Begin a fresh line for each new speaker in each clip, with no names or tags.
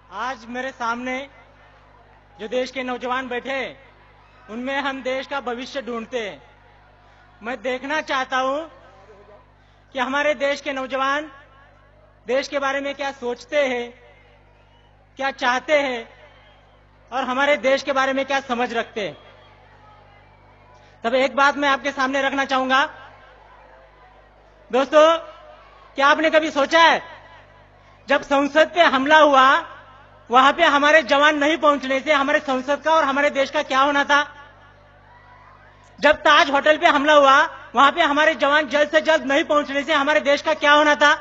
आज मेरे सामने जो देश के नौजवान बैठे उनमें हम देश का भविष्य ढूंढते हैं। मैं देखना चाहता हूं कि हमारे देश के नौजवान देश के बारे में क्या सोचते हैं, क्या चाहते हैं और हमारे देश के बारे में क्या समझ रखते हैं। तब एक बात मैं आपके सामने रखना चाहूंगा। दोस्तों, क्या आपने कभी सोचा है जब संसद पे हमला हुआ वहां पे हमारे जवान नहीं पहुंचने से हमारे संसद का और हमारे देश का क्या होना था? जब ताज होटल पे हमला हुआ वहां पे हमारे जवान जल्द से जल्द नहीं पहुंचने से हमारे देश का क्या होना था?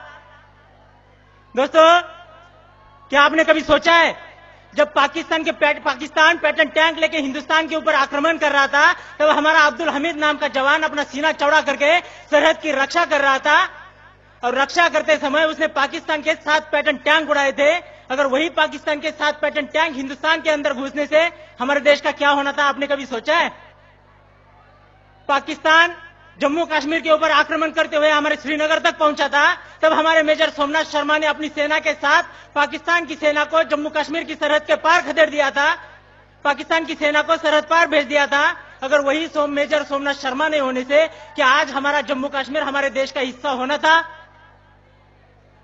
दोस्तों, क्या आपने कभी सोचा है जब पाकिस्तान पैटर्न टैंक लेके हिंदुस्तान के ऊपर आक्रमण कर रहा था तब हमारा अब्दुल हमीद नाम का जवान अपना सीना चौड़ा करके सरहद की रक्षा कर रहा था और रक्षा करते समय उसने पाकिस्तान के 7 पैटर्न टैंक उड़ाए थे। अगर वही पाकिस्तान के 7 पैटर्न टैंक हिंदुस्तान के अंदर घुसने से हमारे देश का क्या होना था? आपने कभी सोचा है? पाकिस्तान जम्मू कश्मीर के ऊपर आक्रमण करते हुए हमारे श्रीनगर तक पहुंचा था, तब हमारे मेजर सोमनाथ शर्मा ने अपनी सेना के साथ पाकिस्तान की सेना को जम्मू कश्मीर की सरहद के पार खदेड़ दिया था, पाकिस्तान की सेना को सरहद पार भेज दिया था। अगर वही मेजर सोमनाथ शर्मा नहीं होने से क्या आज हमारा जम्मू कश्मीर हमारे देश का हिस्सा होना था?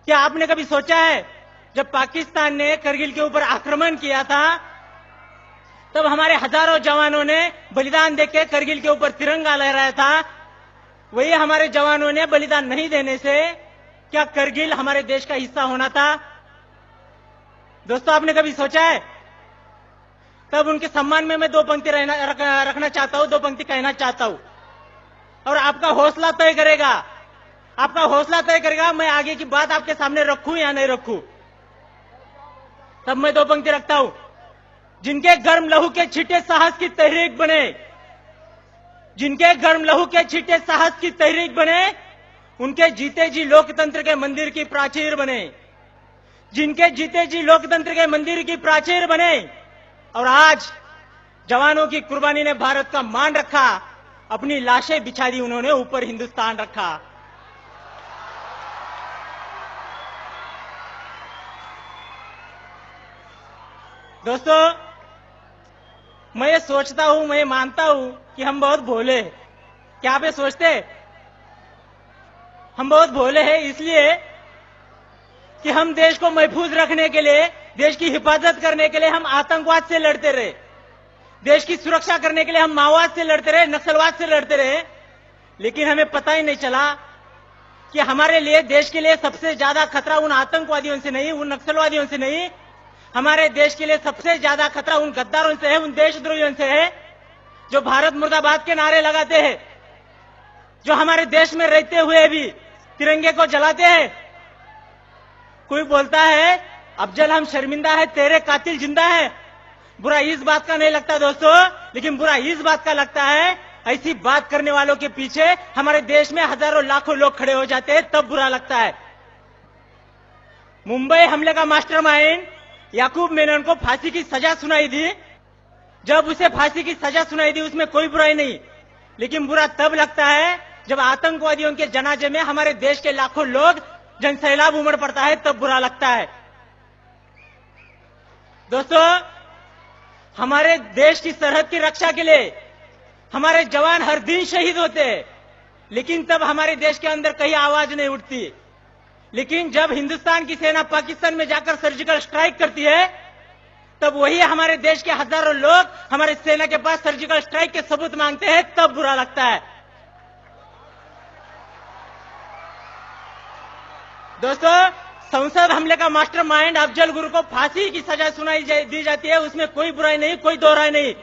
क्या आपने कभी सोचा है जब पाकिस्तान ने करगिल के ऊपर आक्रमण किया था तब हमारे हजारों जवानों ने बलिदान देके करगिल के ऊपर तिरंगा लहराया था, वही हमारे जवानों ने बलिदान नहीं देने से क्या करगिल हमारे देश का हिस्सा होना था? दोस्तों, आपने कभी सोचा है? तब उनके सम्मान में मैं 2 पंक्ति रखना चाहता हूं, 2 पंक्ति कहना चाहता हूं और आपका हौसला तय करेगा, आपका हौसला तय करेगा मैं आगे की बात आपके सामने रखूं या नहीं रखूं। तब मैं 2 पंक्ति रखता हूं। जिनके गर्म लहू के छींटे साहस की तहरीक बने, जिनके गर्म लहू के छींटे साहस की तहरीक बने, उनके जीते जी लोकतंत्र के मंदिर की प्राचीर बने, जिनके जीते जी लोकतंत्र के मंदिर की प्राचीर बने। और आज जवानों की कुर्बानी ने भारत का मान रखा, अपनी लाशें बिछा दी उन्होंने, ऊपर हिंदुस्तान रखा। दोस्तों, मैं ये सोचता हूं, मैं ये मानता हूं कि हम बहुत भोले हैं। क्या आप ये सोचते हैं? हम बहुत भोले हैं इसलिए कि हम देश को महफूज रखने के लिए, देश की हिफाजत करने के लिए हम आतंकवाद से लड़ते रहे, देश की सुरक्षा करने के लिए हम माओवाद से लड़ते रहे, नक्सलवाद से लड़ते रहे, लेकिन हमें पता ही नहीं चला कि हमारे लिए, देश के लिए सबसे ज्यादा खतरा उन आतंकवादियों से नहीं, उन नक्सलवादियों से नहीं, हमारे देश के लिए सबसे ज्यादा खतरा उन गद्दारों से है, उन देशद्रोहियों से है जो भारत मुर्दाबाद के नारे लगाते हैं, जो हमारे देश में रहते हुए भी तिरंगे को जलाते हैं। कोई बोलता है अफजल हम शर्मिंदा है, तेरे कातिल जिंदा है। बुरा इस बात का नहीं लगता दोस्तों, लेकिन बुरा इस बात का लगता है ऐसी बात करने वालों के पीछे हमारे देश में हजारों लाखों लोग खड़े हो जाते हैं, तब बुरा लगता है। मुंबई हमले का मास्टरमाइंड याकूब मेनन को फांसी की सजा सुनाई दी। जब उसे फांसी की सजा सुनाई दी उसमें कोई बुराई नहीं, लेकिन बुरा तब लगता है जब आतंकवादियों के जनाजे में हमारे देश के लाखों लोग जनसैलाब उमड़ पड़ता है, तब बुरा लगता है। दोस्तों, हमारे देश की सरहद की रक्षा के लिए हमारे जवान हर दिन शहीद होते हैं, लेकिन तब हमारे देश के अंदर कहीं आवाज नहीं उठती। लेकिन जब हिंदुस्तान की सेना पाकिस्तान में जाकर सर्जिकल स्ट्राइक करती है तब वही हमारे देश के हजारों लोग हमारे सेना के पास सर्जिकल स्ट्राइक के सबूत मांगते हैं, तब बुरा लगता है। दोस्तों, संसद हमले का मास्टरमाइंड अफजल गुरु को फांसी की सजा दी जाती है, उसमें कोई बुराई नहीं, कोई दो राय नहीं,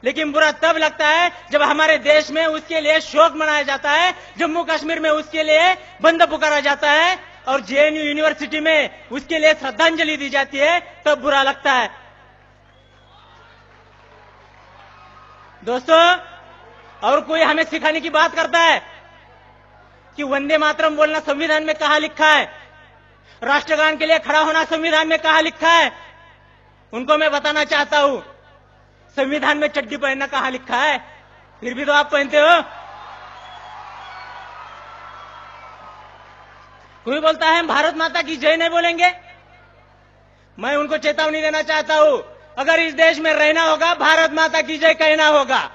लेकिन बुरा तब लगता है जब हमारे देश में उसके लिए शोक मनाया जाता है, जम्मू कश्मीर में उसके लिए बंद पुकारा जाता है और जेएनयू यूनिवर्सिटी में उसके लिए श्रद्धांजलि दी जाती है, तब बुरा लगता है। दोस्तों, और कोई हमें सिखाने की बात करता है कि वंदे मातरम बोलना संविधान में कहां लिखा है, राष्ट्रगान के लिए खड़ा होना संविधान में कहां लिखा है। उनको मैं बताना चाहता हूं, संविधान में चड्डी पहनना कहां लिखा है? फिर भी तो आप पहनते हो। कोई बोलता है हम भारत माता की जय नहीं बोलेंगे, मैं उनको चेतावनी देना चाहता हूं, अगर इस देश में रहना होगा भारत माता की जय कहना होगा।